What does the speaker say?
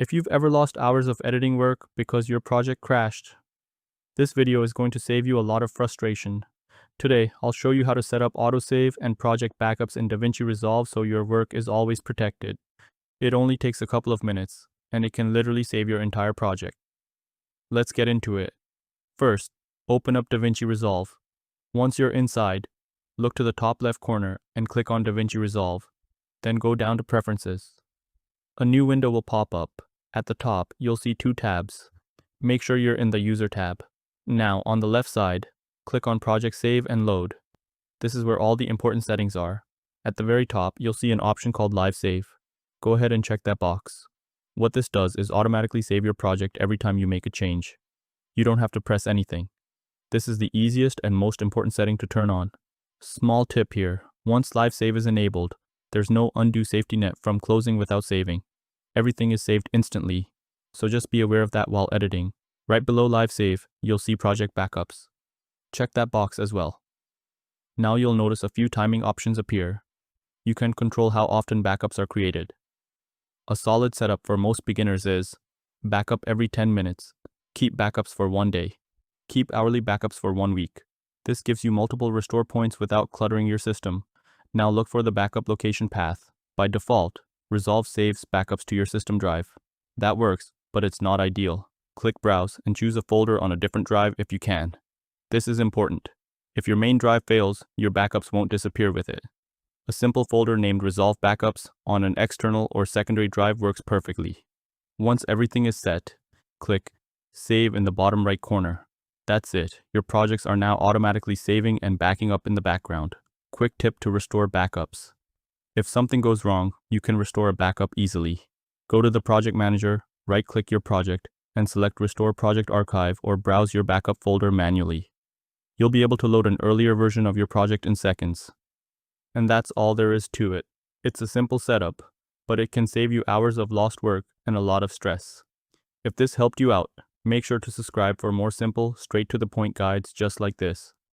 If you've ever lost hours of editing work because your project crashed, this video is going to save you a lot of frustration. Today, I'll show you how to set up autosave and project backups in DaVinci Resolve so your work is always protected. It only takes a couple of minutes, and it can literally save your entire project. Let's get into it. First, open up DaVinci Resolve. Once you're inside, look to the top left corner and click on DaVinci Resolve. Then go down to Preferences. A new window will pop up. At the top, you'll see two tabs. Make sure you're in the User tab. Now, on the left side, click on Project Save and Load. This is where all the important settings are. At the very top, you'll see an option called Live Save. Go ahead and check that box. What this does is automatically save your project every time you make a change. You don't have to press anything. This is the easiest and most important setting to turn on. Small tip here, once Live Save is enabled, there's no undue safety net from closing without saving. Everything is saved instantly, so just be aware of that while editing. Right below Live Save, you'll see Project Backups. Check that box as well. Now you'll notice a few timing options appear. You can control how often backups are created. A solid setup for most beginners is backup every 10 minutes, keep backups for 1 day, keep hourly backups for 1 week. This gives you multiple restore points without cluttering your system. Now look for the backup location path. By default, Resolve saves backups to your system drive. That works, but it's not ideal. Click Browse and choose a folder on a different drive if you can. This is important. If your main drive fails, your backups won't disappear with it. A simple folder named Resolve Backups on an external or secondary drive works perfectly. Once everything is set, click Save in the bottom right corner. That's it. Your projects are now automatically saving and backing up in the background. Quick tip to restore backups. If something goes wrong, you can restore a backup easily. Go to the Project Manager, right-click your project, and select Restore Project Archive or browse your backup folder manually. You'll be able to load an earlier version of your project in seconds. And that's all there is to it. It's a simple setup, but it can save you hours of lost work and a lot of stress. If this helped you out, make sure to subscribe for more simple, straight-to-the-point guides just like this.